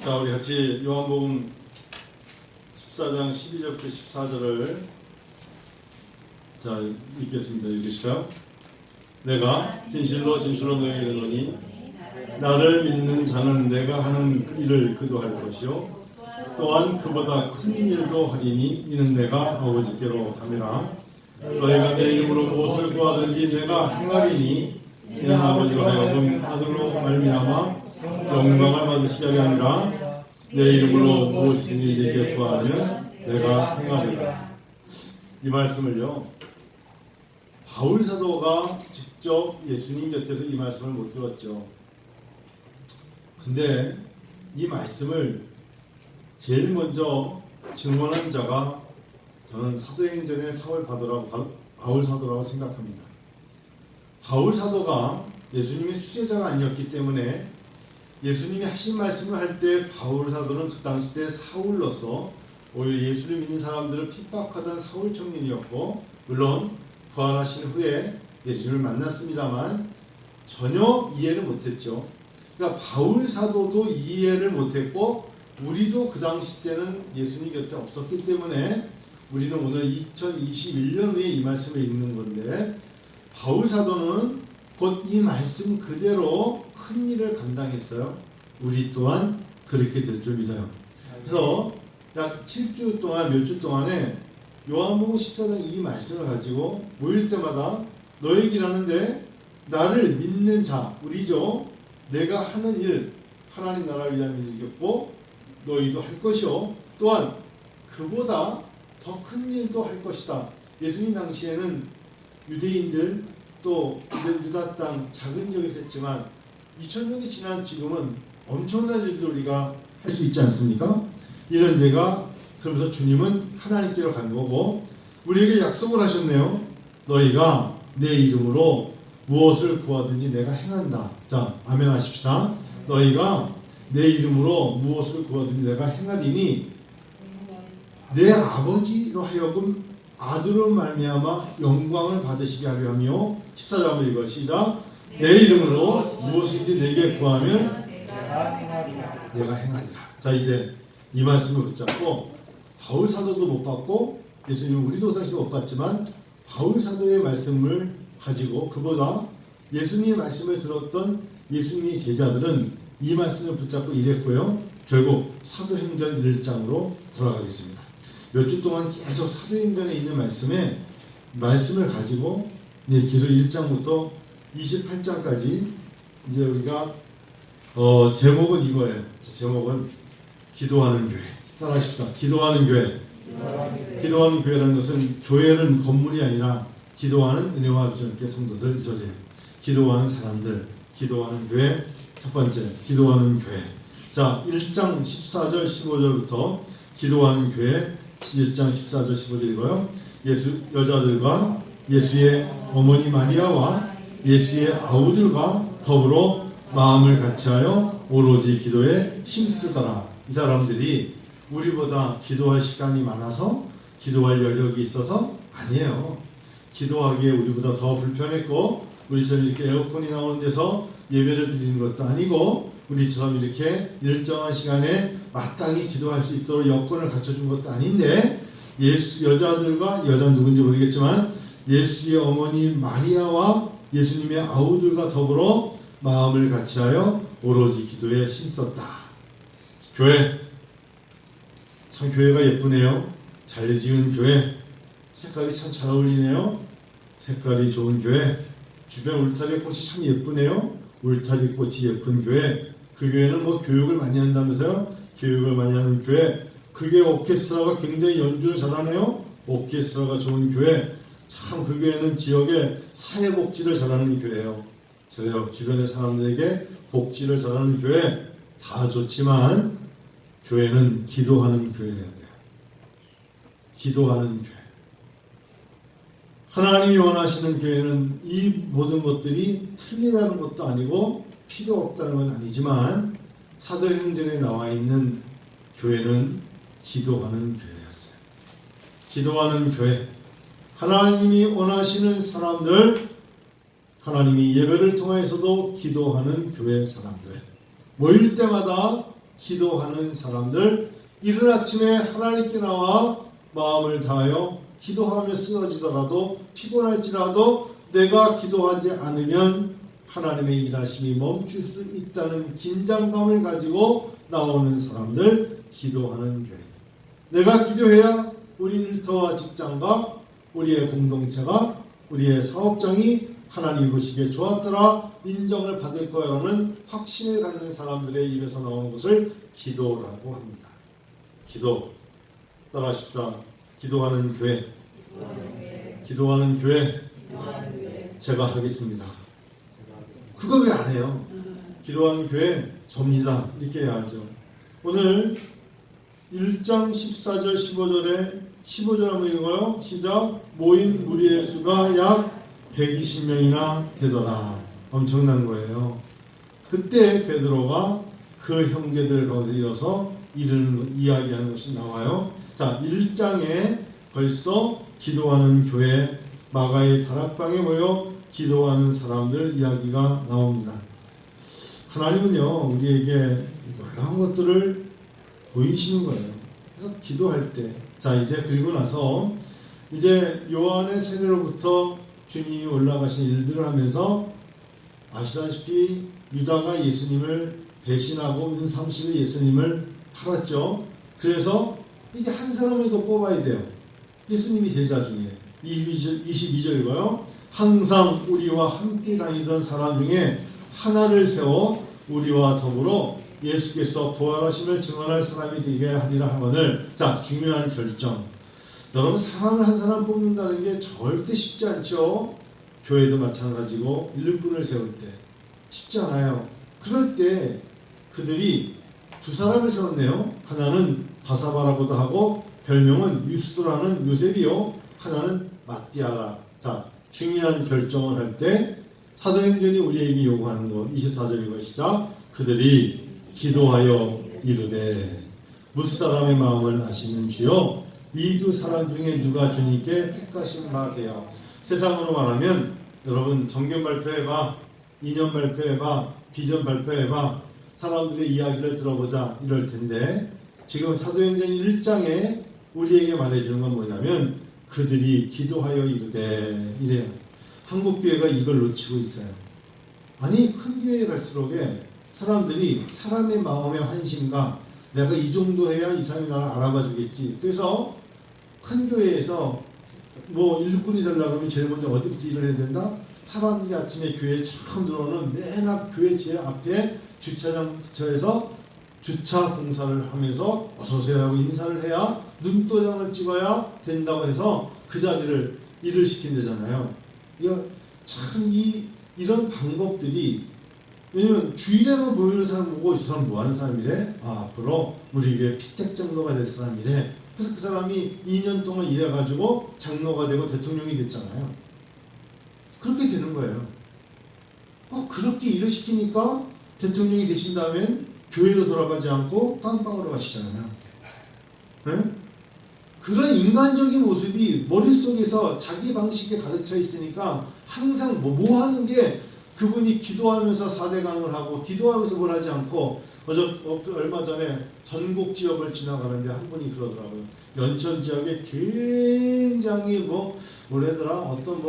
자, 우리 같이 요한복음 14장 12절부터 14절을 자 읽겠습니다. 읽으실까요? 내가 진실로 너희에게 이르노니 나를 믿는 자는 내가 하는 일을 그도 할 것이요 또한 그보다 큰 일도 하리니 이는 내가 아버지께로 가미라. 너희가 내 이름으로 무엇을 구하든지 내가 행하리니 이는 아버지로 하여금 아들로 말미암아 영광을 받으시게 하리라. 내 이름으로 무엇이든지 내게 구하면 내가 행하리라. 이 말씀을요, 바울 사도가 직접 예수님 곁에서 이 말씀을 못 들었죠. 근데 이 말씀을 제일 먼저 증언한 자가 저는 사도행전의 바울 사도라고 생각합니다. 바울 사도가 예수님의 수제자가 아니었기 때문에 예수님이 하신 말씀을 할 때 바울 사도는 그 당시 때 사울로서 오히려 예수를 믿는 사람들을 핍박하던 사울 청년이었고, 물론 부활하신 후에 예수님을 만났습니다만 전혀 이해를 못했죠. 그러니까 바울 사도도 이해를 못했고 우리도 그 당시 때는 예수님 곁에 없었기 때문에 우리는 오늘 2021년 후에 이 말씀을 읽는 건데, 바울 사도는 곧 이 말씀 그대로 큰 일을 감당했어요. 우리 또한 그렇게 될 줄 믿어요. 그래서 약 7주 동안, 몇 주 동안에 요한복음 14장 이 말씀을 가지고 모일 때마다 너에게 일하는데 나를 믿는 자, 우리죠. 내가 하는 일, 하나님 나라를 위한 일이겠고 너희도 할 것이요 또한 그보다 더 큰 일도 할 것이다. 예수님 당시에는 유대인들 또 유다 땅 작은 지역에 있었지만 2000년이 지난 지금은 엄청난 일들 우리가 할 수 있지 않습니까? 이런 제가 그러면서 주님은 하나님께로 간 거고 우리에게 약속을 하셨네요. 너희가 내 이름으로 무엇을 구하든지 내가 행한다. 자, 아멘 하십시다. 너희가 내 이름으로 무엇을 구하든지 내가 행하리니 내 아버지로 하여금 아들로 말미암아 영광을 받으시게 하려 하며 14절을 읽어 시작. 내 이름으로 무엇이든지 내게 구하면 내가 행하리라. 자, 이제 이 말씀을 붙잡고 바울 사도도 못 받고 예수님은 우리도 사실 못 받지만 바울 사도의 말씀을 가지고 그보다 예수님의 말씀을 들었던 예수님의 제자들은 이 말씀을 붙잡고 일했고요. 결국 사도행전 1장으로 돌아가겠습니다. 몇 주 동안 계속 사도행전에 있는 말씀을 가지고 이제 기도 1장부터 28장까지 이제 우리가 제목은 이거예요. 제목은 기도하는 교회. 따라하십시다. 기도하는 교회. 기도하는 교회라는 것은 교회는 건물이 아니라 기도하는 은혜와 주님께 성도들 이 소리예요. 기도하는 사람들, 기도하는 교회. 첫 번째, 기도하는 교회. 자, 1장 14절 15절부터 기도하는 교회 1장 14절 15절이고요. 여자들과 예수의 어머니 마리아와 예수의 아우들과 더불어 마음을 같이하여 오로지 기도에 힘쓰더라. 이 사람들이 우리보다 기도할 시간이 많아서 기도할 여력이 있어서 아니에요. 기도하기에 우리보다 더 불편했고 우리처럼 이렇게 에어컨이 나오는 데서 예배를 드리는 것도 아니고 우리처럼 이렇게 일정한 시간에 마땅히 기도할 수 있도록 여건을 갖춰준 것도 아닌데 여자들과 여자는 누군지 모르겠지만 예수의 어머니 마리아와 예수님의 아우들과 더불어 마음을 같이하여 오로지 기도에 힘썼다. 교회 참 교회가 예쁘네요. 잘 지은 교회 색깔이 참 잘 어울리네요. 색깔이 좋은 교회 주변 울타리 꽃이 참 예쁘네요. 울타리 꽃이 예쁜 교회 그 교회는 뭐 교육을 많이 한다면서요. 교육을 많이 하는 교회 그게 오케스트라가 굉장히 연주를 잘하네요. 오케스트라가 좋은 교회 참 그 교회는 지역의 사회복지를 잘하는 교회예요. 저요 주변의 사람들에게 복지를 잘하는 교회 다 좋지만 교회는 기도하는 교회여야 돼요. 기도하는 교회. 하나님이 원하시는 교회는 이 모든 것들이 틀리다는 것도 아니고 필요 없다는 건 아니지만 사도행전에 나와 있는 교회는 기도하는 교회였어요. 기도하는 교회. 하나님이 원하시는 사람들, 하나님이 예배를 통해서도 기도하는 교회 사람들. 모일 때마다 기도하는 사람들, 이른 아침에 하나님께 나와 마음을 다하여 기도하며 쓰러지더라도 피곤할지라도 내가 기도하지 않으면 하나님의 일하심이 멈출 수 있다는 긴장감을 가지고 나오는 사람들, 기도하는 교회. 내가 기도해야 우리 일터와 직장과 우리의 공동체가, 우리의 사업장이 하나님 보시기에 좋았더라 인정을 받을 거라는 확신을 갖는 사람들의 입에서 나오는 것을 기도라고 합니다. 기도. 따라하십시다. 기도하는 교회. 기도하는 교회. 제가 하겠습니다. 그거 왜 안 해요? 기도하는 교회 접니다. 이렇게 해야죠. 오늘 1장 14절 15절 한번 읽어요. 시작. 모인 무리의 수가 약 120명이나 되더라. 엄청난 거예요. 그때 베드로가 그 형제들 가운데 이어서 이야기하는 것이 나와요. 자, 1장에 벌써 기도하는 교회, 마가의 다락방에 모여 기도하는 사람들 이야기가 나옵니다. 하나님은요, 우리에게 놀라운 것들을 보이시는 거예요. 그래서 기도할 때, 자, 이제 그리고 나서 이제 요한의 세례로부터 주님이 올라가신 일들을 하면서 아시다시피 유다가 예수님을 배신하고 은상식의 예수님을 팔았죠. 그래서 이제 한 사람을 더 뽑아야 돼요. 예수님이 제자 중에 22절 읽어요. 항상 우리와 함께 다니던 사람 중에 하나를 세워 우리와 더불어 예수께서 부활하심을 증언할 사람이 되게 하리라 하거늘. 자, 중요한 결정. 여러분, 사람을 한 사람 뽑는다는 게 절대 쉽지 않죠. 교회도 마찬가지고 일꾼을 세울 때 쉽지 않아요. 그럴 때 그들이 두 사람을 세웠네요. 하나는 바사바라고도 하고 별명은 유스도라는 요셉이요. 하나는 마띠아라. 자, 중요한 결정을 할 때 사도행전이 우리에게 요구하는 것 24절 이것이자 그들이 기도하여 이르되 무사람의 마음을 아시는 주여 이 두 사람 중에 누가 주님께 택하신 바 되어. 세상으로 말하면 여러분 정견 발표해봐, 이념 발표해봐, 비전 발표해봐, 사람들의 이야기를 들어보자 이럴 텐데 지금 사도행전 1장에 우리에게 말해주는 건 뭐냐면 그들이 기도하여 이르되 이래요. 한국 교회가 이걸 놓치고 있어요. 아니 큰 교회에 갈수록에 사람들이 사람의 마음의 환심과 내가 이 정도 해야 이 사람이 나를 알아봐 주겠지. 그래서 큰 교회에서 뭐 일꾼이 되려고 하면 제일 먼저 어디부터 일을 해야 된다? 사람들이 아침에 교회에 처음 들어오는 맨 앞 교회 제일 앞에 주차장 근처에서 주차 공사를 하면서 어서오세요 하고 인사를 해야 눈도장을 찍어야 된다고 해서 그 자리를 일을 시킨다잖아요. 참 이런 방법들이 왜냐면 주일에만 보이는 사람 보고 저 사람 뭐 하는 사람이래? 아, 앞으로 우리 교회 피택 장로가 될 사람이래. 그래서 그 사람이 2년 동안 일해가지고 장로가 되고 대통령이 됐잖아요. 그렇게 되는 거예요. 그렇게 일을 시키니까 대통령이 되신 다음엔 교회로 돌아가지 않고 빵빵으로 가시잖아요. 네? 그런 인간적인 모습이 머릿속에서 자기 방식에 가득 차 있으니까 항상 뭐 하는 게 그분이 기도하면서 4대강을 하고 기도하면서 뭘 하지 않고 얼마 전에 전국 지역을 지나가는데 한 분이 그러더라고요. 연천 지역에 굉장히 뭐래더라 어떤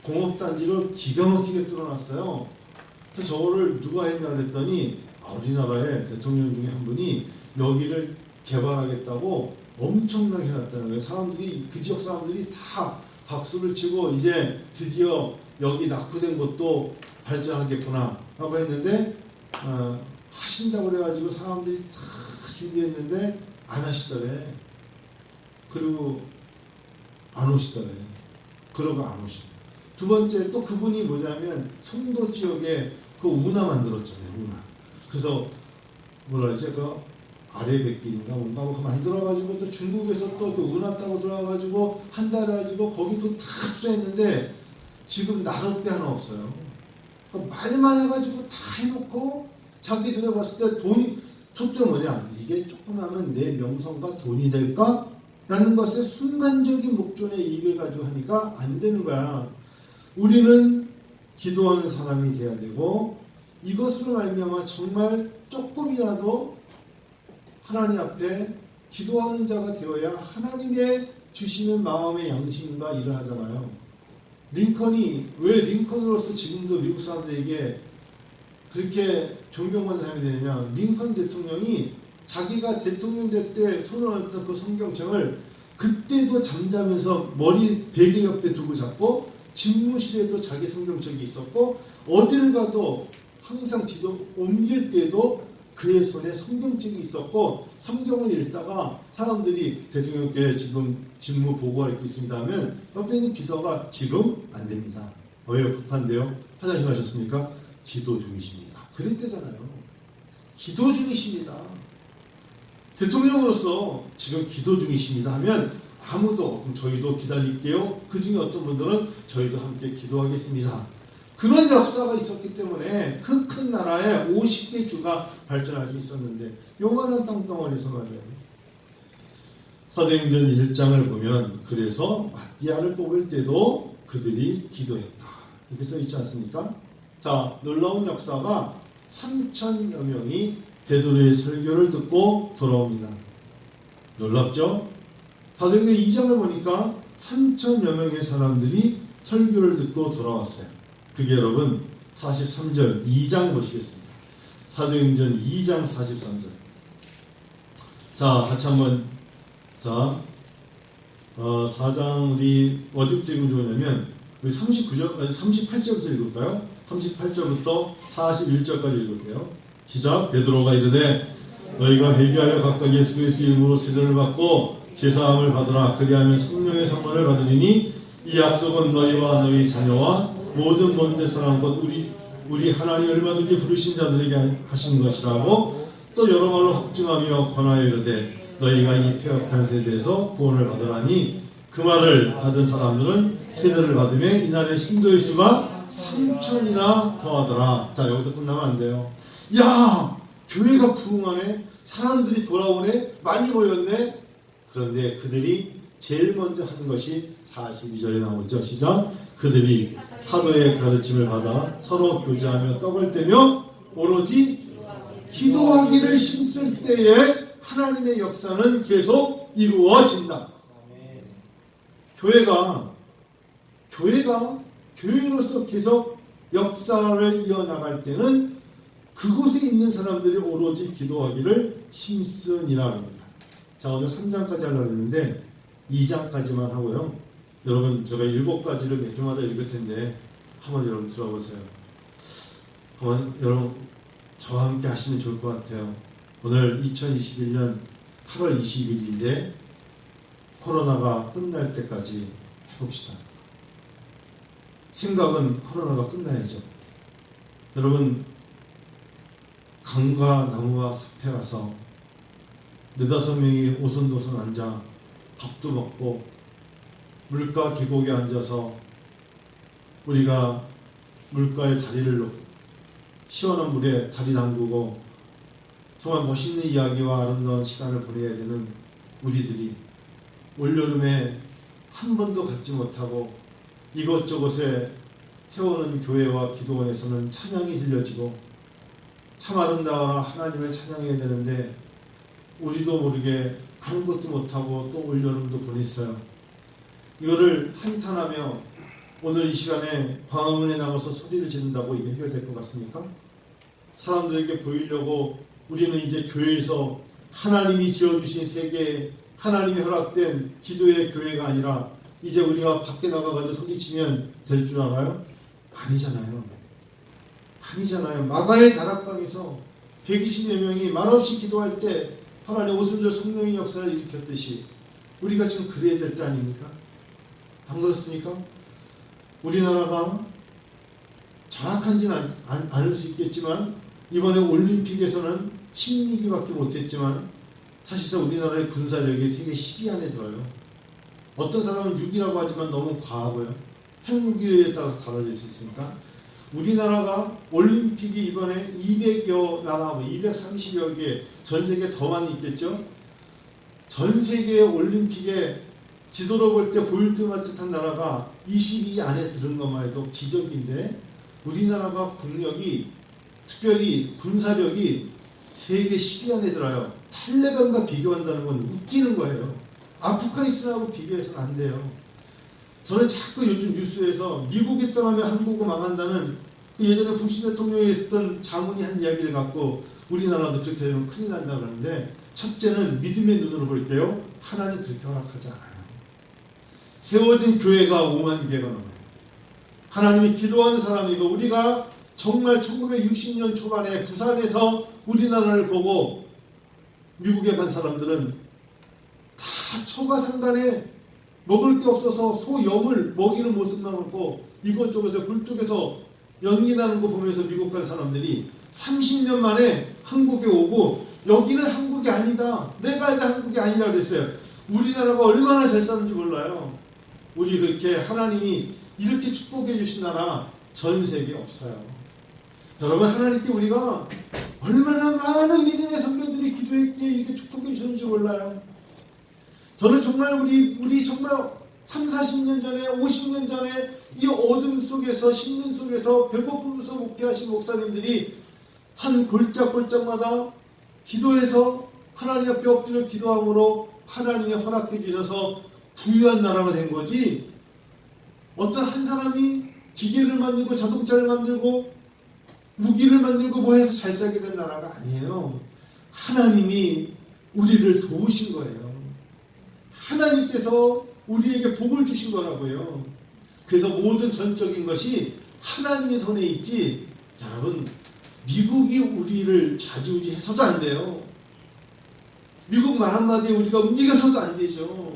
공업단지를 기가 막히게 뚫어놨어요. 그래서 저거를 누가 했냐 그랬더니 우리나라의 대통령 중에 한 분이 여기를 개발하겠다고 엄청나게 해놨다는 거예요. 사람들이 그 지역 사람들이 다 박수를 치고 이제 드디어 여기 낙후된 곳도 발전하겠구나 하고 했는데 하신다고 그래가지고 사람들이 다 준비했는데 안 하시더래. 그리고 안 오시더래. 그러고 안 오시고. 두 번째 또 그분이 뭐냐면 송도 지역에 그 운하 만들었잖아요. 운하. 그래서 뭐라 그러지? 그 아래백길인가 뭔가 그거 만들어가지고 또 중국에서 또 그 운하 타고 들어와가지고 한 달 가지고 거기도 다 합수했는데 지금 나갈 데 하나 없어요. 말만 해가지고 다 해놓고 자기 눈에 봤을 때 돈이 초점 뭐냐? 이게 조금 하면 내 명성과 돈이 될까? 라는 것에 순간적인 목전의 이익을 가지고 하니까 안 되는 거야. 우리는 기도하는 사람이 돼야 되고 이것으로 말미암아 정말 조금이라도 하나님 앞에 기도하는 자가 되어야 하나님의 주시는 마음의 양심과 일을 하잖아요. 링컨이 왜 링컨으로서 지금도 미국 사람들에게 그렇게 존경받는 사람이 되느냐. 링컨 대통령이 자기가 대통령 될 때 선언했던 그 성경책을 그때도 잠자면서 머리 베개 옆에 두고 잤고 집무실에도 자기 성경책이 있었고 어딜 가도 항상 지도 옮길 때도 그의 손에 성경책이 있었고 성경을 읽다가 사람들이 대통령께 지금 직무 보고가 있고 있습니다 하면 옆에 있는 비서가 지금 안 됩니다. 왜요? 급한데요? 화장실 가셨습니까? 기도 중이십니다. 그랬대잖아요. 기도 중이십니다. 대통령으로서 지금 기도 중이십니다 하면 아무도 그럼 저희도 기다릴게요. 그 중에 어떤 분들은 저희도 함께 기도하겠습니다. 그런 역사가 있었기 때문에 그 큰 나라에 50개 주가 발전할 수 있었는데 요만한 땅덩어리에서 말이에요. 사도행전 1장을 보면 그래서 마띠아를 뽑을 때도 그들이 기도했다. 이렇게 써있지 않습니까? 자, 놀라운 역사가 3,000여 명이 베드로의 설교를 듣고 돌아옵니다. 놀랍죠? 사도행전 2장을 보니까 3,000여 명의 사람들이 설교를 듣고 돌아왔어요. 그게 여러분 43절 2장 보시겠습니다. 사도행전 2장 43절. 자, 같이 한번 4장 우리 어디부터 읽으면 좋으냐면 우리 38절부터 읽을까요? 38절부터 41절까지 읽을게요. 시작. 베드로가 이르되 너희가 회개하여 각각 예수 그리스도의 이름으로 세례를 받고 제사함을 받으라. 그리하면 성령의 선물을 받으리니 이 약속은 너희와 너희 자녀와 모든 먼데 사람 곧 우리 하나님 얼마든지 부르신 자들에게 하신 것이라고 또 여러 말로 확증하며 권하여 이르되 너희가 이 폐역한 세대에서 구원을 받으라니 그 말을 받은 사람들은 세례를 받으며 이날의 신도의 수가 3,000이나 더하더라. 자, 여기서 끝나면 안 돼요. 야, 교회가 부흥하네. 사람들이 돌아오네. 많이 모였네. 그런데 그들이 제일 먼저 하는 것이 42절에 나오죠. 시작. 그들이 사도의 가르침을 받아 서로 교제하며 떡을 떼며 오로지 기도하기를 힘쓸 때에 하나님의 역사는 계속 이루어진다. 교회가 교회로서 계속 역사를 이어나갈 때는 그곳에 있는 사람들이 오로지 기도하기를 힘쓰니라 합니다. 자, 오늘 3장까지 하려고 했는데 2장까지만 하고요. 여러분, 제가 7가지를 매주마다 읽을 텐데 한번 여러분 들어보세요. 한번 여러분 저와 함께 하시면 좋을 것 같아요. 오늘 2021년 8월 20일인데 코로나가 끝날 때까지 해봅시다. 생각은 코로나가 끝나야죠. 여러분, 강과 나무와 숲에 가서 4-5명이 오손도손 앉아 밥도 먹고 물가 계곡에 앉아서 우리가 물가에 다리를 놓고 시원한 물에 다리 담그고 정말 멋있는 이야기와 아름다운 시간을 보내야 되는 우리들이 올여름에 한 번도 갖지 못하고 이곳저곳에 세우는 교회와 기도원에서는 찬양이 들려지고 참 아름다워 하나님을 찬양해야 되는데 우리도 모르게 아무것도 못하고 또 올여름도 보냈어요. 이거를 한탄하며 오늘 이 시간에 광화문에 나가서 소리를 지른다고 이게 해결될 것 같습니까? 사람들에게 보이려고 우리는 이제 교회에서 하나님이 지어주신 세계, 하나님이 허락된 기도의 교회가 아니라 이제 우리가 밖에 나가가지고 소리치면 될 줄 알아요? 아니잖아요. 마가의 다락방에서 120여 명이 말없이 기도할 때 하나님 오순절 성령의 역사를 일으켰듯이 우리가 지금 그래야 될 때 아닙니까? 안 그렇습니까? 우리나라가 정확한지는 않을 수 있겠지만 이번에 올림픽에서는 16위밖에 못했지만 사실상 우리나라의 군사력이 세계 10위 안에 들어요. 어떤 사람은 6위라고 하지만 너무 과하고요. 핵무기에 따라서 달라질 수 있으니까 우리나라가 올림픽이 이번에 200여 나라, 230여 개, 전 세계 더 많이 있겠죠. 전 세계의 올림픽에 지도로 볼 때 보일 듯말 듯한 나라가 22위 안에 들은 것만 해도 기적인데 우리나라가 국력이 특별히 군사력이 세계 10위 안에 들어요. 탈레반과 비교한다는 건 웃기는 거예요. 아프가니스탄하고 비교해서는 안 돼요. 저는 자꾸 요즘 뉴스에서 미국이 떠나면 한국은 망한다는 그 예전에 부시 대통령이 했던 자문이 한 이야기를 갖고 우리나라도 그렇게 되면 큰일 난다고 하는데, 첫째는 믿음의 눈으로 볼 때요, 하나님 그렇게 허락하지 않아요. 세워진 교회가 5만 개가 넘어요. 하나님이 기도하는 사람이고, 우리가 정말 1960년 초반에 부산에서 우리나라를 보고 미국에 간 사람들은 다 초가상간에 먹을 게 없어서 소염을 먹이는 모습만 보고 이곳저곳에 굴뚝에서 연기 나는 거 보면서 미국 간 사람들이 30년 만에 한국에 오고, 여기는 한국이 아니다, 내가 알다 한국이 아니라 그랬어요. 우리나라가 얼마나 잘 사는지 몰라요. 우리 그렇게 하나님이 이렇게 축복해 주신 나라 전 세계에 없어요. 여러분, 하나님께 우리가 얼마나 많은 믿음의 선배들이 기도했기에 이렇게 축복해 주셨는지 몰라요. 저는 정말 우리 정말 3, 40년 전에, 50년 전에 이 어둠 속에서, 심는 속에서 배고픔에서 목회하신 목사님들이 한 골짜골짜마다 기도해서 하나님 앞에 엎드려 기도함으로 하나님이 허락해 주셔서 부유한 나라가 된 거지, 어떤 한 사람이 기계를 만들고 자동차를 만들고 무기를 만들고 뭐 해서 잘 살게 된 나라가 아니에요. 하나님이 우리를 도우신 거예요. 하나님께서 우리에게 복을 주신 거라고요. 그래서 모든 전적인 것이 하나님의 손에 있지, 여러분, 미국이 우리를 좌지우지해서도 안 돼요. 미국 말 한마디에 우리가 움직여서도 안 되죠.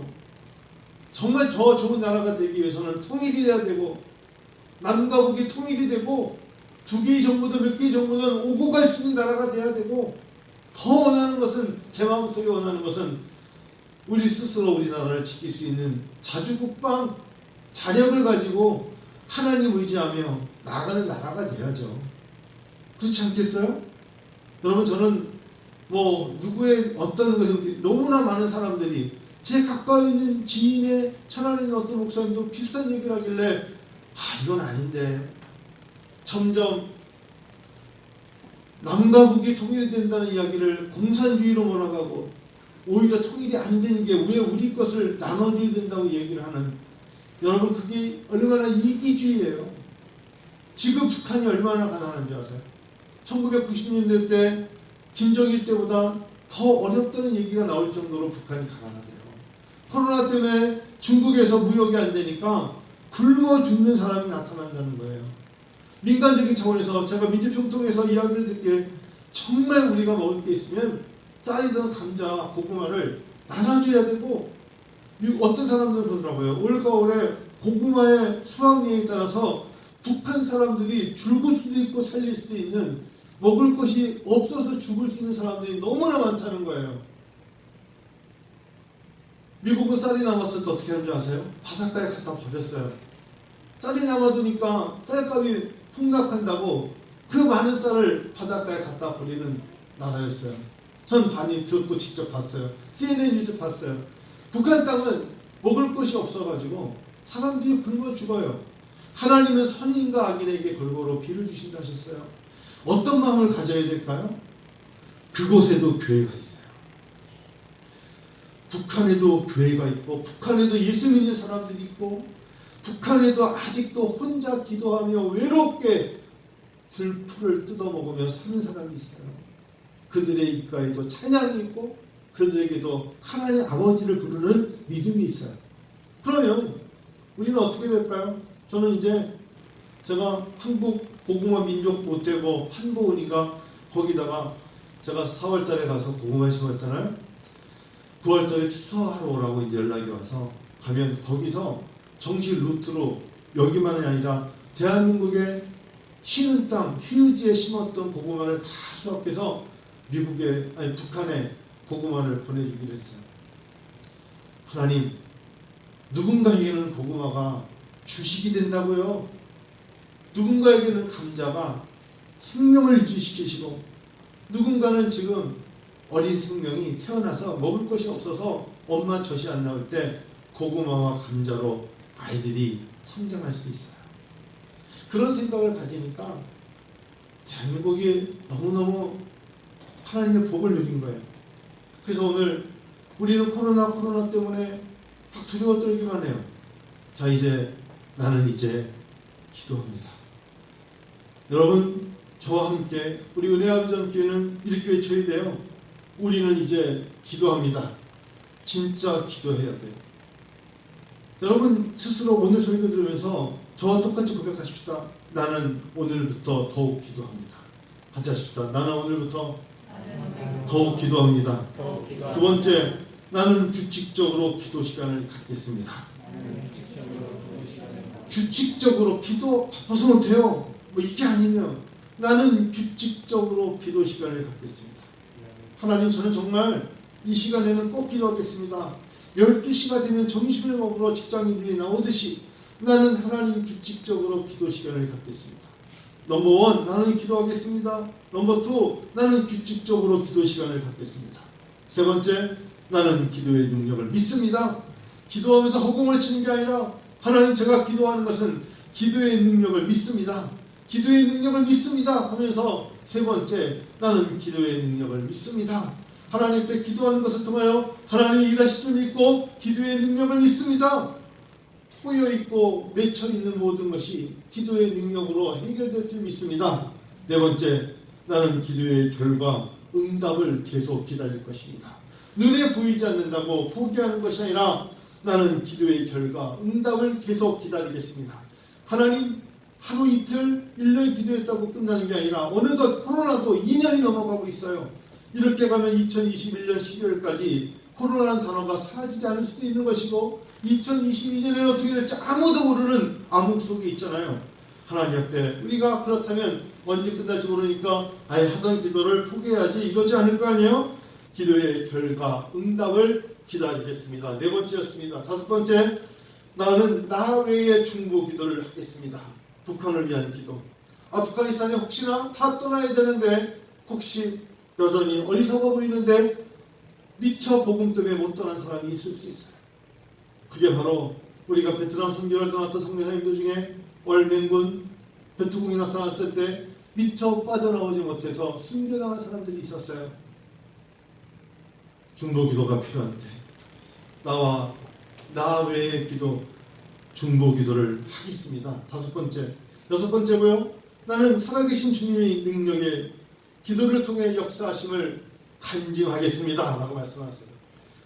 정말 더 좋은 나라가 되기 위해서는 통일이 돼야 되고, 남과 북이 통일이 되고, 두 개의 정부든 몇 개의 정부든 오고 갈 수 있는 나라가 돼야 되고, 더 원하는 것은, 제 마음속에 원하는 것은 우리 스스로 우리나라를 지킬 수 있는 자주국방 자력을 가지고 하나님 의지하며 나아가는 나라가 돼야죠. 그렇지 않겠어요? 여러분, 저는 뭐 누구의 어떤 것이, 너무나 많은 사람들이 제 가까이 있는 지인의 천안에 있는 어떤 목사님도 비슷한 얘기를 하길래, 이건 아닌데, 점점 남과 북이 통일이 된다는 이야기를 공산주의로 몰아가고, 오히려 통일이 안 된 게 왜 우리 것을 나눠줘야 된다고 얘기를 하는, 여러분, 그게 얼마나 이기주의예요. 지금 북한이 얼마나 가난한지 아세요? 1990년대 때 김정일 때보다 더 어렵다는 얘기가 나올 정도로 북한이 가난하대요. 코로나 때문에 중국에서 무역이 안 되니까 굶어 죽는 사람이 나타난다는 거예요. 민간적인 차원에서 제가 민주평통에서 이야기를 듣기에, 정말 우리가 먹을 게 있으면 쌀이든 감자, 고구마를 나눠줘야 되고, 어떤 사람들은 그러더라고요. 올겨울에 고구마의 수확량에 따라서 북한 사람들이 죽을 수도 있고 살릴 수도 있는, 먹을 것이 없어서 죽을 수 있는 사람들이 너무나 많다는 거예요. 미국은 쌀이 남았을 때 어떻게 하는지 아세요? 바닷가에 갖다 버렸어요. 쌀이 남아두니까 쌀값이 폭락한다고 그 많은 쌀을 바닷가에 갖다 버리는 나라였어요. 전 많이 듣고 직접 봤어요. CNN 뉴스 봤어요. 북한 땅은 먹을 것이 없어가지고 사람들이 굶어 죽어요. 하나님은 선인과 악인에게 골고루 비를 주신다 하셨어요. 어떤 마음을 가져야 될까요? 그곳에도 교회가 있어요. 북한에도 교회가 있고, 북한에도 예수 믿는 사람들이 있고, 북한에도 아직도 혼자 기도하며 외롭게 들풀을 뜯어먹으며 사는 사람이 있어요. 그들의 입가에도 찬양이 있고, 그들에게도 하나님 아버지를 부르는 믿음이 있어요. 그러면 우리는 어떻게 될까요? 저는 이제 제가 한국 고구마 민족 모태고 판보은이가, 거기다가 제가 4월 달에 가서 고구마 심었잖아요. 9월 달에 추수하러 오라고 이제 연락이 와서 가면, 거기서 정식 루트로 여기만이 아니라 대한민국의 쉬는 땅, 휴지에 심었던 고구마를 다 수확해서 북한에 고구마를 보내주기로 했어요. 하나님, 누군가에게는 고구마가 주식이 된다고요. 누군가에게는 감자가 생명을 유지시키시고, 누군가는 지금 어린 생명이 태어나서 먹을 것이 없어서 엄마 젖이 안 나올 때 고구마와 감자로 아이들이 성장할 수 있어요. 그런 생각을 가지니까 대한민국이 너무너무 하나님의 복을 누린 거예요. 그래서 오늘 우리는 코로나 때문에 막 두려워 떨기만 해요. 자, 나는 이제 기도합니다. 여러분, 저와 함께 우리 은혜아버지교회는 이렇게 외쳐야 돼요. 우리는 이제 기도합니다. 진짜 기도해야 돼요. 여러분 스스로 오늘 설교 들으면서 저와 똑같이 고백하십시다. 나는 오늘부터 더욱 기도합니다. 같이 하십시다. 나는 오늘부터 더욱 기도합니다. 두 번째, 나는 규칙적으로 기도 시간을 갖겠습니다. 규칙적으로 기도 바빠서 못해요. 이게 아니면 나는 규칙적으로 기도 시간을 갖겠습니다. 하나님, 저는 정말 이 시간에는 꼭 기도하겠습니다. 12시가 되면 점심을 먹으러 직장인들이 나오듯이 나는 하나님 규칙적으로 기도 시간을 갖겠습니다. 넘버 1, 나는 기도하겠습니다. 넘버 2, 나는 규칙적으로 기도 시간을 갖겠습니다. 세 번째, 나는 기도의 능력을 믿습니다. 기도하면서 허공을 치는 게 아니라 하나님, 제가 기도하는 것은 기도의 능력을 믿습니다. 기도의 능력을 믿습니다 하면서 세 번째, 나는 기도의 능력을 믿습니다. 하나님 앞에 기도하는 것을 통하여 하나님이 일하실 줄 믿고 기도의 능력을 믿습니다. 꼬여있고 맺혀있는 모든 것이 기도의 능력으로 해결될 줄 믿습니다. 네 번째, 나는 기도의 결과, 응답을 계속 기다릴 것입니다. 눈에 보이지 않는다고 포기하는 것이 아니라 나는 기도의 결과, 응답을 계속 기다리겠습니다. 하나님, 하루 이틀 1년 기도했다고 끝나는 게 아니라 어느덧 코로나도 2년이 넘어가고 있어요. 이렇게 가면 2021년 12월까지 코로나라는 단어가 사라지지 않을 수도 있는 것이고 2022년에는 어떻게 될지 아무도 모르는 암흑 속에 있잖아요. 하나님 앞에 우리가 그렇다면 언제 끝날지 모르니까 아예 하던 기도를 포기해야지 이러지 않을 거 아니에요? 기도의 결과, 응답을 기다리겠습니다. 네 번째였습니다. 다섯 번째, 나는 나 외의 중보 기도를 하겠습니다. 북한을 위한 기도. 아프가니스탄에 혹시나 다 떠나야 되는데 혹시 여전히 어리석어 보이는데 미처 복음 때문에 못 떠난 사람이 있을 수 있어요. 그게 바로 우리가 베트남 선교를 떠났던 선교사님들 중에 월맹군 베트공이 나타났을 때 미처 빠져나오지 못해서 순교당한 사람들이 있었어요. 중보 기도가 필요한데 나와 나 외의 기도, 중보 기도를 하겠습니다. 다섯 번째, 여섯 번째고요. 나는 살아계신 주님의 능력에 기도를 통해 역사하심을 간증하겠습니다 라고 말씀하셨어요.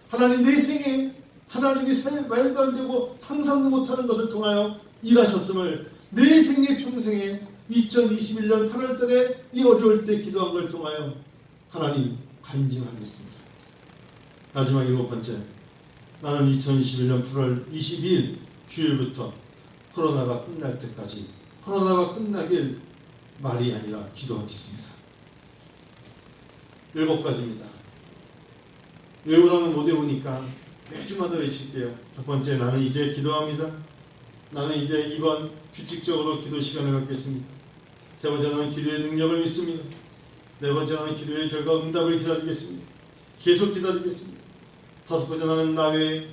하나님 내 생에 하나님이 말도 안 되고 상상도 못하는 것을 통하여 일하셨음을 내 생애 평생에 2021년 8월달에 이 어려울 때 기도한 걸 통하여 하나님 간증하겠습니다. 마지막 일곱 번째, 나는 2021년 8월 22일 주일부터 코로나가 끝날 때까지 코로나가 끝나길 말이 아니라 기도하겠습니다. 일곱 가지입니다. 외우라면 못 외우니까 매주마다 외칠게요. 첫 번째, 나는 이제 기도합니다. 나는 이제 이번 규칙적으로 기도 시간을 갖겠습니다. 세 번째, 나는 기도의 능력을 믿습니다. 네 번째, 나는 기도의 결과 응답을 기다리겠습니다. 계속 기다리겠습니다. 다섯 번째, 나는 나의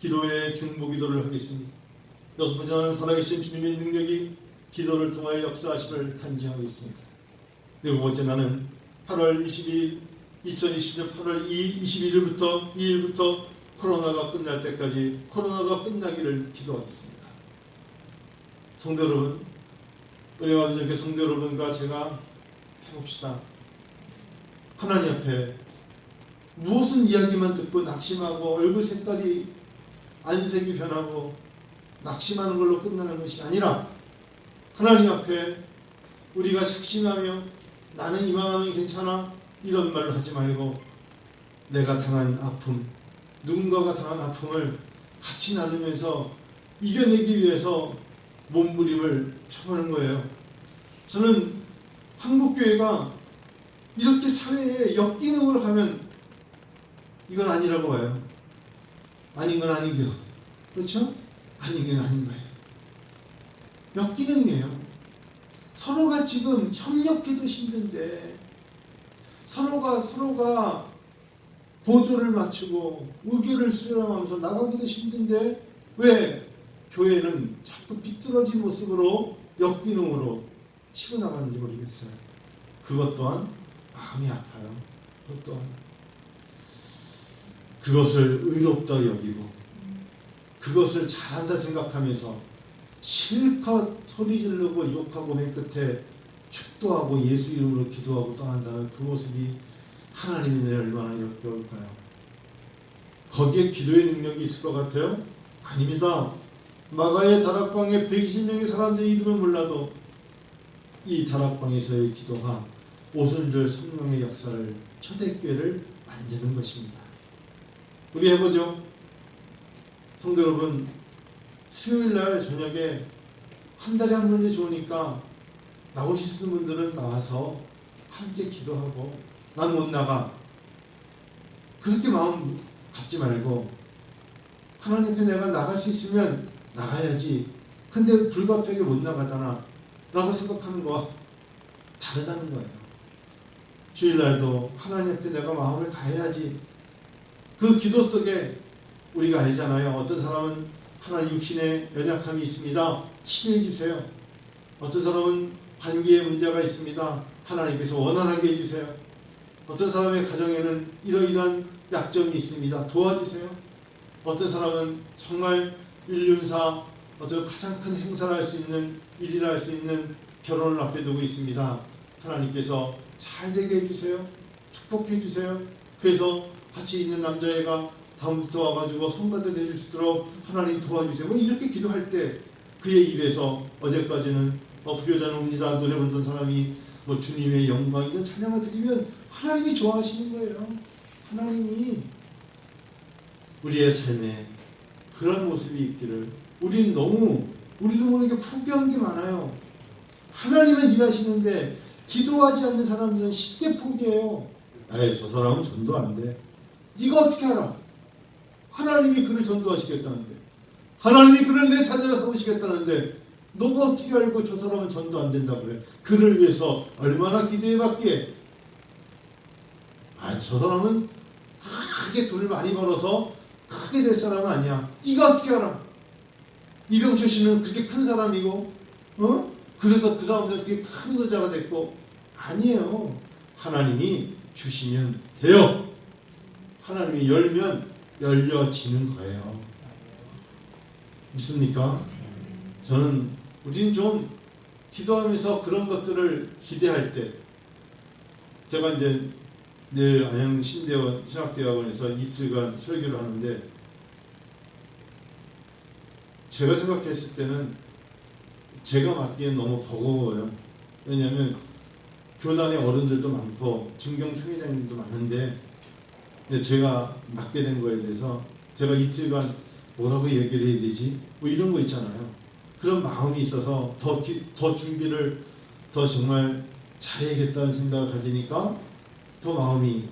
기도의 중보 기도를 하겠습니다. 여섯 번째, 나는 살아계신 주님의 능력이 기도를 통하여 역사하심을 간증하겠습니다. 일곱 번째, 나는 8월 22일 2020년 8월 21일부터 2일부터 코로나가 끝날 때까지 코로나가 끝나기를 기도하겠습니다. 성도 여러분, 은혜와 부족의 성도 여러분과 제가 해봅시다. 하나님 앞에 무슨 이야기만 듣고 낙심하고 얼굴 색깔이 안색이 변하고 낙심하는 걸로 끝나는 것이 아니라 하나님 앞에 우리가 작심하며 나는 이만하면 괜찮아 이런 말을 하지 말고 내가 당한 아픔, 누군가가 당한 아픔을 같이 나누면서 이겨내기 위해서 몸부림을 쳐보는 거예요. 저는 한국교회가 이렇게 사회에 역기능을 하면 이건 아니라고 봐요. 아닌 건 아니고요. 그렇죠? 아닌 건 아닌 거예요. 역기능이에요. 서로가 지금 협력해도 힘든데 서로가 보조를 맞추고 의견을 수렴하면서 나가기도 힘든데 왜 교회는 자꾸 비뚤어진 모습으로 역기능으로 치고 나가는지 모르겠어요. 그것 또한 마음이 아파요. 또한 그것을 의롭다 여기고 그것을 잘한다 생각하면서 실컷 소리 지르고 욕하고 맨 끝에 축도하고 예수 이름으로 기도하고 떠난다는 그 모습이 하나님이 내 얼마나 역겨울까요? 거기에 기도의 능력이 있을 것 같아요? 아닙니다. 마가의 다락방에 120명의 사람들의 이름을 몰라도 이 다락방에서의 기도가 오순절 성령의 역사를 초대교회를 만드는 것입니다. 우리 해보죠. 성도 여러분, 수요일날 저녁에 한 달에 한 번이 좋으니까 나오실 수 있는 분들은 나와서 함께 기도하고 난 못 나가. 그렇게 마음 갖지 말고 하나님께 내가 나갈 수 있으면 나가야지. 근데 불가피하게 못 나가잖아 라고 생각하는 거와 다르다는 거예요. 주일날도 하나님 앞에 내가 마음을 다해야지. 그 기도 속에 우리가 알잖아요. 어떤 사람은 하나님 육신에 연약함이 있습니다. 치료해 주세요. 어떤 사람은 관계에 문제가 있습니다. 하나님께서 원활하게 해주세요. 어떤 사람의 가정에는 이러이러한 약점이 있습니다. 도와주세요. 어떤 사람은 정말 인륜사 어떤 가장 큰 행사를 할 수 있는 일이라 할 수 있는 결혼을 앞에 두고 있습니다. 하나님께서 잘 되게 해주세요. 축복해 주세요. 그래서 같이 있는 남자애가 다음부터 와가지고 성가대 내줄 수 있도록 하나님 도와주세요. 뭐 이렇게 기도할 때 그의 입에서 어제까지는 부교자는 옵니다 노래 부르던 사람이 뭐 주님의 영광 이런 찬양을 드리면 하나님이 좋아하시는 거예요. 하나님이 우리의 삶에 그런 모습이 있기를. 우리도 모르게 포기한 게 많아요. 하나님은 일하시는데 기도하지 않는 사람들은 쉽게 포기해요. 에이, 저 사람은 전도 안 돼. 네가 어떻게 알아? 하나님이 그를 전도하시겠다는데, 하나님이 그를 내 자녀로 삼으시겠다는데 너가 어떻게 알고 저 사람은 전도 안 된다고 그래? 그를 위해서 얼마나 기도해봤기에. 저 사람은 크게 돈을 많이 벌어서 크게 될 사람은 아니야. 네가 어떻게 알아? 이병철 씨는 그렇게 큰 사람이고 그래서 그 사람들 그렇게 큰 의자가 됐고. 아니에요. 하나님이 주시면 돼요. 하나님이 열면 열려지는 거예요. 믿습니까? 우리는 좀 기도하면서 그런 것들을 기대할 때, 제가 이제 내일 안양 신대원 신학대학원에서 이틀간 설교를 하는데, 제가 생각했을 때는 제가 맡기엔 너무 버거워요. 왜냐하면 교단의 어른들도 많고 증경 총회장님도 많은데, 근데 제가 맡게 된 거에 대해서 제가 이틀간 뭐라고 얘기를 해야 되지? 뭐 이런 거 있잖아요. 그런 마음이 있어서 더 준비를 더 정말 잘해야겠다는 생각을 가지니까 더 마음이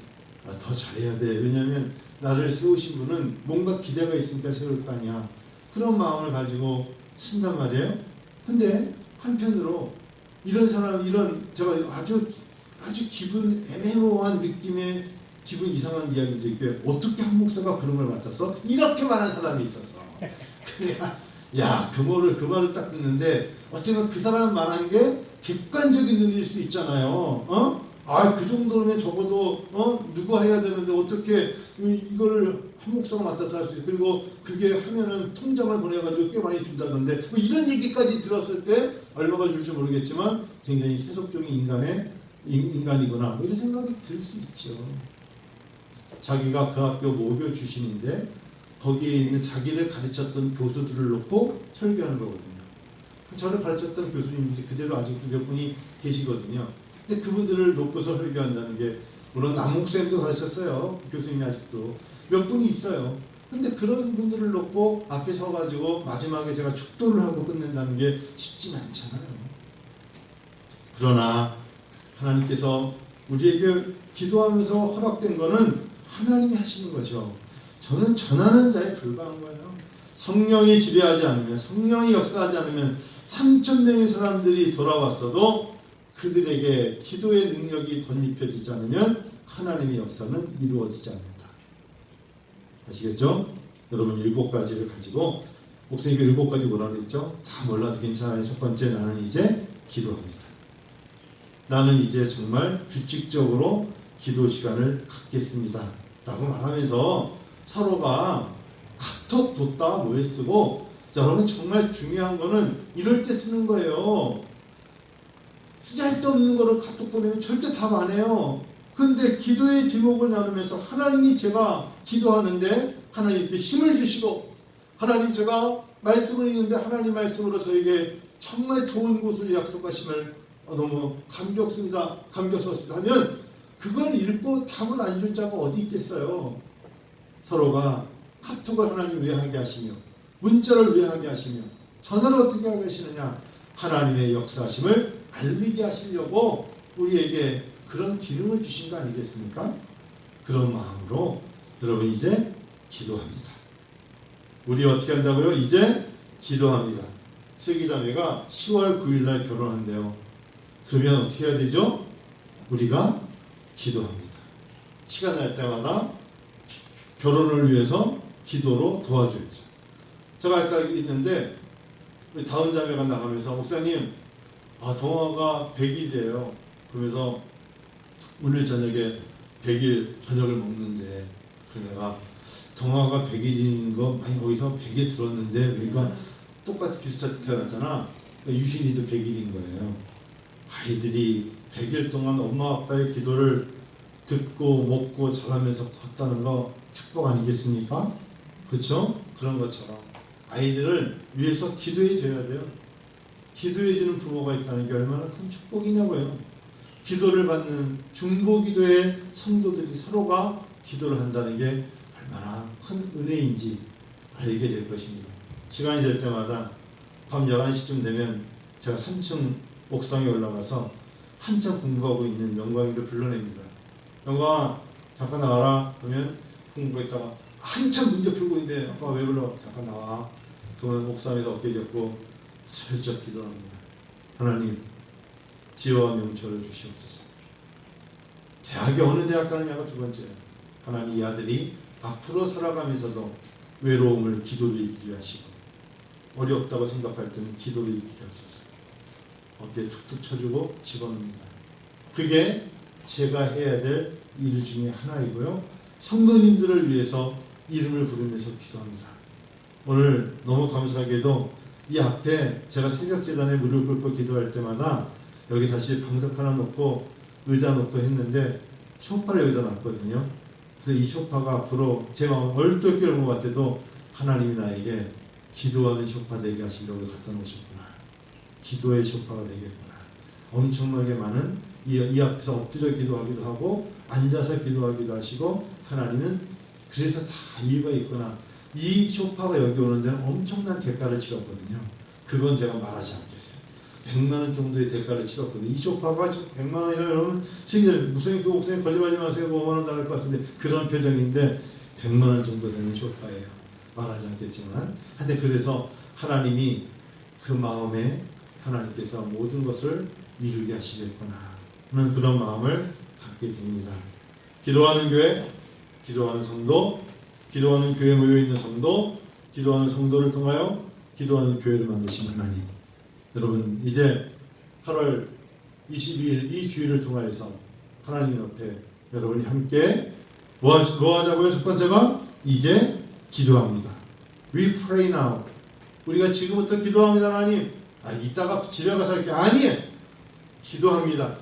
더 잘해야 돼. 왜냐하면 나를 세우신 분은 뭔가 기대가 있으니까 세울 거 아니야. 그런 마음을 가지고 쓴단 말이에요. 근데 한편으로 제가 아주 기분 애매모호한 느낌의 기분 이상한 이야기를 듣게, 어떻게 한 목사가 그런 걸 맡았어? 이렇게 말한 사람이 있었어. 그 말을 딱 듣는데 어쩌면 그 사람 말한 게 객관적인 의미일 수 있잖아요. 그 정도면 적어도 누가 해야 되는데 어떻게 이걸 한 목사가 맡아서 할 수 있어? 그리고 그게 하면은 통장을 보내가지고 꽤 많이 준다던데, 뭐 이런 얘기까지 들었을 때 얼마가 줄지 모르겠지만 굉장히 세속적인 인간이구나, 뭐 이런 생각이 들 수 있죠. 자기가 그 학교 모교 출신인데 거기에 있는 자기를 가르쳤던 교수들을 놓고 설교하는 거거든요. 저를 가르쳤던 교수님들이 그대로 아직도 몇 분이 계시거든요. 근데 그분들을 놓고서 설교한다는 게, 물론 남목사님도 가르쳤어요. 교수님이 아직도 몇 분이 있어요. 근데 그런 분들을 놓고 앞에 서가지고 마지막에 제가 축도를 하고 끝낸다는 게 쉽진 않잖아요. 그러나 하나님께서 우리에게 기도하면서 허락된 거는 하나님이 하시는 거죠. 저는 전하는 자에 불과한 거예요. 성령이 지배하지 않으면, 성령이 역사하지 않으면 3,000명의 사람들이 돌아왔어도 그들에게 기도의 능력이 덧입혀지지 않으면 하나님의 역사는 이루어지지 않는다. 아시겠죠? 여러분 7가지를 가지고, 목사님께 7가지 뭐라고 그랬죠? 다 몰라도 괜찮아요. 첫 번째, 나는 이제 기도합니다. 나는 이제 정말 규칙적으로 기도 시간을 갖겠습니다 라고 말하면서 서로가 카톡 뒀다 뭐에 쓰고, 여러분 정말 중요한 거는 이럴 때 쓰는 거예요. 쓰잘데없는 거를 카톡 보내면 절대 답 안 해요. 근데 기도의 제목을 나누면서 하나님이 제가 기도하는데 하나님께 힘을 주시고, 하나님 제가 말씀을 읽는데 하나님 말씀으로 저에게 정말 좋은 곳을 약속하심을 너무 감격스럽습니다 하면, 그걸 읽고 답을 안 준 자가 어디 있겠어요. 서로가 카톡을 하나님 왜 하게 하시며, 문자를 왜 하게 하시며, 전화를 어떻게 하게 하시느냐, 하나님의 역사하심을 알리게 하시려고 우리에게 그런 기름을 주신 거 아니겠습니까? 그런 마음으로 여러분 이제 기도합니다. 우리 어떻게 한다고요? 이제 기도합니다. 슬기자매가 10월 9일 날 결혼한대요. 그러면 어떻게 해야 되죠? 우리가 기도합니다. 시간 날 때마다 결혼을 위해서 기도로 도와줘야죠. 제가 아까 있는데 우리 다은 자매가 나가면서, 목사님 동화가 100일이에요. 그러면서 오늘 저녁에 100일 저녁을 먹는데, 내가 동화가 100일인 거 많이 거기서 100일 들었는데 우리가 똑같이 비슷하게 태어났잖아. 유신이도 100일인 거예요. 아이들이 100일 동안 엄마 아빠의 기도를 듣고 먹고 자라면서 컸다는 거 축복 아니겠습니까? 그렇죠? 그런 것처럼 아이들을 위해서 기도해 줘야 돼요. 기도해 주는 부모가 있다는 게 얼마나 큰 축복이냐고요. 기도를 받는 중보기도의 성도들이 서로가 기도를 한다는 게 얼마나 큰 은혜인지 알게 될 것입니다. 시간이 될 때마다 밤 11시쯤 되면 제가 3층 옥상에 올라가서 한참 공부하고 있는 영광이를 불러냅니다. 영광아 잠깐 나와라. 그러면 공부했다가 한참 문제 풀고 있는데, 아빠 왜 불러? 잠깐 나와. 그러면 옥상에서 어깨 잡고 슬쩍 기도합니다. 하나님 지혜와 명철을 주시옵소서. 대학에 어느 대학 가느냐가 두 번째예요. 하나님 이 아들이 앞으로 살아가면서도 외로움을 기도로 이기게 하시고, 어렵다고 생각할 때는 기도로 이기게 하소서. 어깨에 툭툭 쳐주고 집어넣습니다. 그게 제가 해야 될 일 중에 하나이고요. 성도님들을 위해서 이름을 부르면서 기도합니다. 오늘 너무 감사하게도 이 앞에 제가 새벽재단에 무릎 꿇고 기도할 때마다 여기 다시 방석 하나 놓고 의자 놓고 했는데 소파를 여기다 놨거든요. 그래서 이 소파가 앞으로 제 마음 얼떨결 온 것 같아도 하나님이 나에게 기도하는 소파 되게 하시려고 갖다 놓으셨구나. 기도의 소파가 되겠구나. 엄청나게 많은 이 앞에서 엎드려 기도하기도 하고 앉아서 기도하기도 하시고, 하나님은 그래서 다 이유가 있구나. 이 소파가 여기 오는 데는 엄청난 대가를 치렀거든요. 그건 제가 말하지 않겠어요. 100만 원 정도의 대가를 치렀거든요. 이 소파가 지금 100만 원이라 여러분 무슨 그 목사님 거짓말하지 마세요. 5만 원 나갈 것 같은데 그런 표정인데 100만 원 정도 되는 소파예요. 말하지 않겠지만 하여튼 그래서 하나님이 그 마음에 하나님께서 모든 것을 이루게 하시겠구나 하는 그런 마음을 갖게 됩니다. 기도하는 교회, 기도하는 성도, 기도하는 교회에 모여있는 성도, 기도하는 성도를 통하여 기도하는 교회를 만드신 하나님. 여러분 이제 8월 22일 이 주일을 통하여서 하나님 옆에 여러분이 함께 뭐 하자고요? 첫 번째가 이제 기도합니다. We pray now. 우리가 지금부터 기도합니다. 하나님. 이따가 집에 가서 할게. 아니에요. 기도합니다.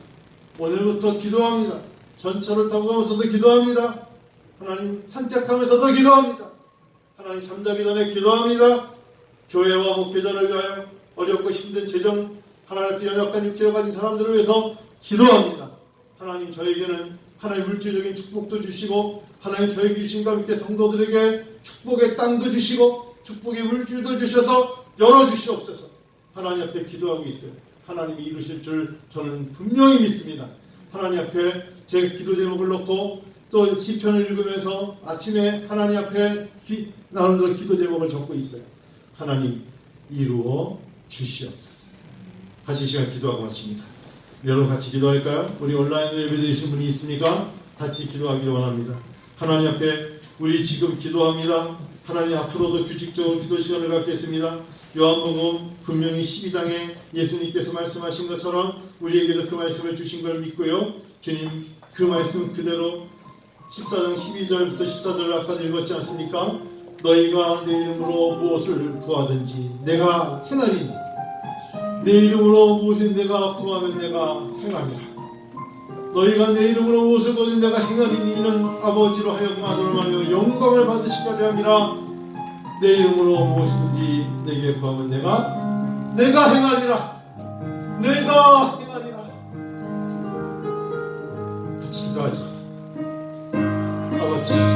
오늘부터 기도합니다. 전철을 타고 가면서도 기도합니다. 하나님 산책하면서도 기도합니다. 하나님 잠자기 전에 기도합니다. 교회와 목회자를 위하여 어렵고 힘든 재정, 하나님께 연약한 육체를 가진 사람들을 위해서 기도합니다. 하나님 저에게는 하나님 물질적인 축복도 주시고, 하나님 저에게 주신 것 함께 성도들에게 축복의 땅도 주시고 축복의 물질도 주셔서 열어주시옵소서. 하나님 앞에 기도하고 있어요. 하나님이 이루실 줄 저는 분명히 믿습니다. 하나님 앞에 제 기도 제목을 놓고 또 시편을 읽으면서 아침에 하나님 앞에 나름대로 기도 제목을 적고 있어요. 하나님 이루어 주시옵소서. 같이 시간 기도하고 마칩니다. 여러분 같이 기도할까요? 우리 온라인으로 예배드리신 분이 있습니까? 같이 기도하기 원합니다. 하나님 앞에 우리 지금 기도합니다. 하나님 앞으로도 규칙적으로 기도 시간을 갖겠습니다. 요한복음 분명히 12장에 예수님께서 말씀하신 것처럼 우리에게도 그 말씀을 주신 걸 믿고요. 주님 그 말씀 그대로 14장 12절부터 14절을 아까 읽었지 않습니까? 너희가 내 이름으로 무엇을 구하든지 내가 행하리니 내 이름으로 무엇을 내가 구하면 내가 행하리라. 너희가 내 이름으로 무엇을 구하든 내가 행하리니 이는 아버지로 하여금 아들로 하여 영광을 받으시려 함이라. 내 이름으로 무엇이든지 내게 구하면 내가 행하리라. 내가 행하리라. 같이 기도하자. 아버지